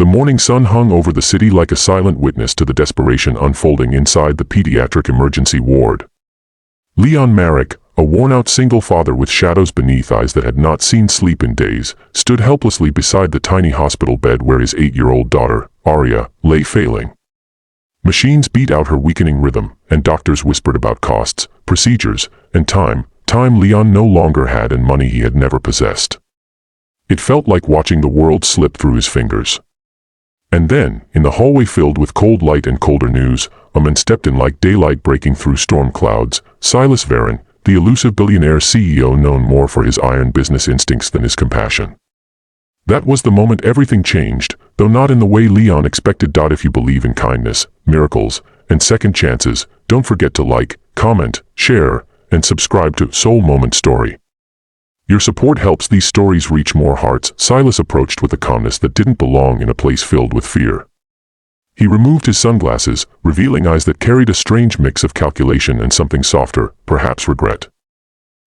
The morning sun hung over the city like a silent witness to the desperation unfolding inside the pediatric emergency ward. Leon Marek, a worn-out single father with shadows beneath eyes that had not seen sleep in days, stood helplessly beside the tiny hospital bed where his 8-year-old daughter, Aria, lay failing. Machines beat out her weakening rhythm, and doctors whispered about costs, procedures, and time Leon no longer had and money he had never possessed. It felt like watching the world slip through his fingers. And then, in the hallway filled with cold light and colder news, a man stepped in like daylight breaking through storm clouds. Silas Varon, the elusive billionaire CEO known more for his iron business instincts than his compassion. That was the moment everything changed, though not in the way Leon expected. If you believe in kindness, miracles, and second chances, don't forget to like, comment, share, and subscribe to Soul Moment Story. Your support helps these stories reach more hearts. Silas approached with a calmness that didn't belong in a place filled with fear. He removed his sunglasses, revealing eyes that carried a strange mix of calculation and something softer, perhaps regret.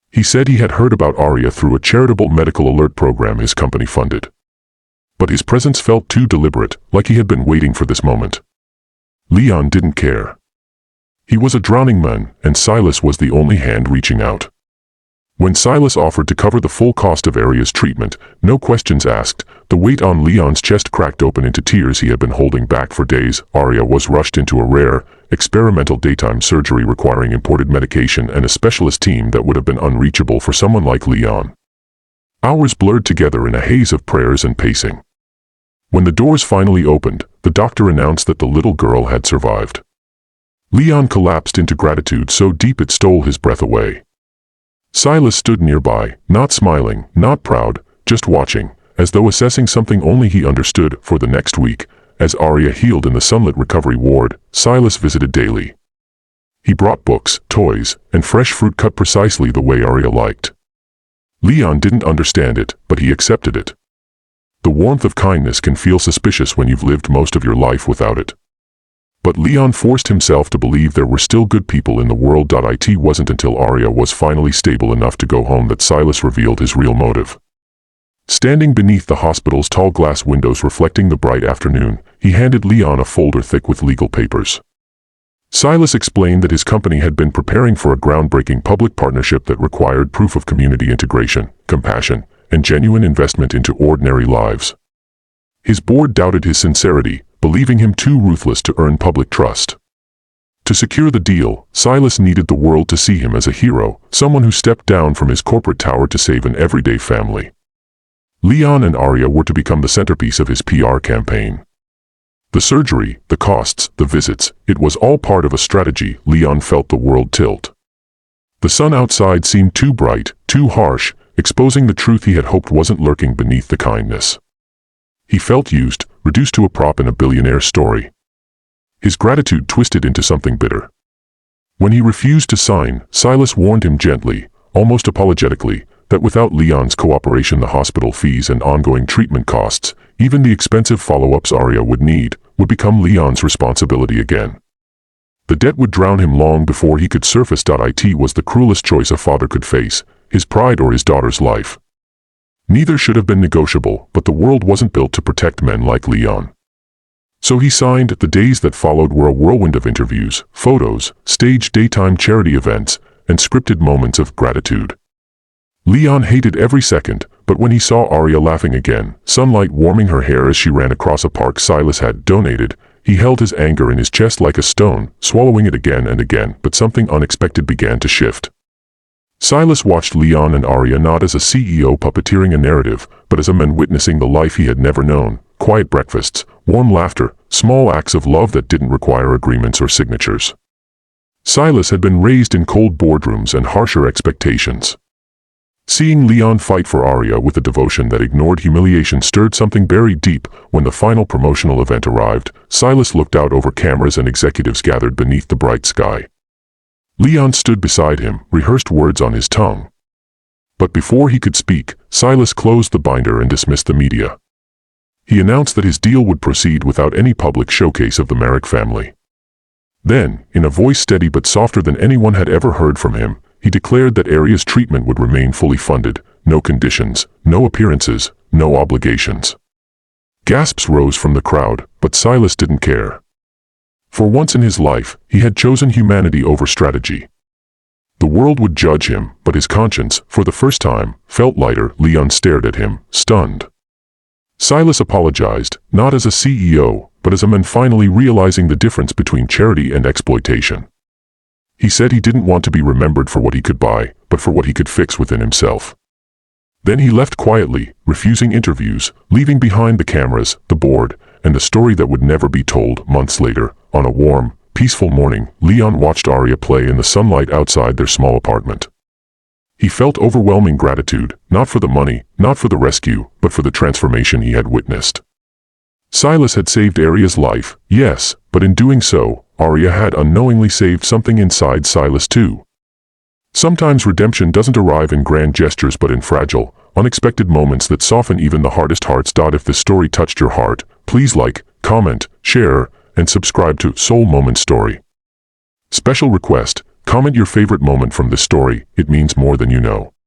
He said he had heard about Aria through a charitable medical alert program his company funded. But his presence felt too deliberate, like he had been waiting for this moment. Leon didn't care. He was a drowning man, and Silas was the only hand reaching out. When Silas offered to cover the full cost of Aria's treatment, no questions asked, the weight on Leon's chest cracked open into tears he had been holding back for days. Aria was rushed into a rare, experimental daytime surgery requiring imported medication and a specialist team that would have been unreachable for someone like Leon. Hours blurred together in a haze of prayers and pacing. When the doors finally opened, the doctor announced that the little girl had survived. Leon collapsed into gratitude so deep it stole his breath away. Silas stood nearby, not smiling, not proud, just watching, as though assessing something only he understood. For the next week, as Aria healed in the sunlit recovery ward, Silas visited daily. He brought books, toys, and fresh fruit cut precisely the way Aria liked. Leon didn't understand it, but he accepted it. The warmth of kindness can feel suspicious when you've lived most of your life without it. But Leon forced himself to believe there were still good people in the world. It wasn't until Aria was finally stable enough to go home that Silas revealed his real motive. Standing beneath the hospital's tall glass windows reflecting the bright afternoon, he handed Leon a folder thick with legal papers. Silas explained that his company had been preparing for a groundbreaking public partnership that required proof of community integration, compassion, and genuine investment into ordinary lives. His board doubted his sincerity, believing him too ruthless to earn public trust. To secure the deal, Silas needed the world to see him as a hero, someone who stepped down from his corporate tower to save an everyday family. Leon and Aria were to become the centerpiece of his PR campaign. The surgery, the costs, the visits, it was all part of a strategy. Leon felt the world tilt. The sun outside seemed too bright, too harsh, exposing the truth he had hoped wasn't lurking beneath the kindness. He felt used, reduced to a prop in a billionaire story. His gratitude twisted into something bitter. When he refused to sign, Silas warned him gently, almost apologetically, that without Leon's cooperation the hospital fees and ongoing treatment costs, even the expensive follow-ups Aria would need, would become Leon's responsibility again. The debt would drown him long before he could surface. It was the cruelest choice a father could face, his pride or his daughter's life. Neither should have been negotiable, but the world wasn't built to protect men like Leon. So he signed. The days that followed were a whirlwind of interviews, photos, staged daytime charity events, and scripted moments of gratitude. Leon hated every second, but when he saw Aria laughing again, sunlight warming her hair as she ran across a park Silas had donated, he held his anger in his chest like a stone, swallowing it again and again. But something unexpected began to shift. Silas watched Leon and Aria not as a CEO puppeteering a narrative, but as a man witnessing the life he had never known: quiet breakfasts, warm laughter, small acts of love that didn't require agreements or signatures. Silas had been raised in cold boardrooms and harsher expectations. Seeing Leon fight for Aria with a devotion that ignored humiliation stirred something buried deep. When the final promotional event arrived, Silas looked out over cameras and executives gathered beneath the bright sky. Leon stood beside him, rehearsed words on his tongue. But before he could speak, Silas closed the binder and dismissed the media. He announced that his deal would proceed without any public showcase of the Marek family. Then, in a voice steady but softer than anyone had ever heard from him, he declared that Aria's treatment would remain fully funded, no conditions, no appearances, no obligations. Gasps rose from the crowd, but Silas didn't care. For once in his life, he had chosen humanity over strategy. The world would judge him, but his conscience, for the first time, felt lighter. Leon stared at him, stunned. Silas apologized, not as a CEO, but as a man finally realizing the difference between charity and exploitation. He said he didn't want to be remembered for what he could buy, but for what he could fix within himself. Then he left quietly, refusing interviews, leaving behind the cameras, the board, and the story that would never be told. Months later, on a warm, peaceful morning, Leon watched Arya play in the sunlight outside their small apartment. He felt overwhelming gratitude, not for the money, not for the rescue, but for the transformation he had witnessed. Silas had saved Arya's life, yes, but in doing so, Arya had unknowingly saved something inside Silas too. Sometimes redemption doesn't arrive in grand gestures but in fragile, unexpected moments that soften even the hardest hearts. If this story touched your heart, please like, comment, share, and subscribe to Soul Moment Story. Special request, comment your favorite moment from this story, it means more than you know.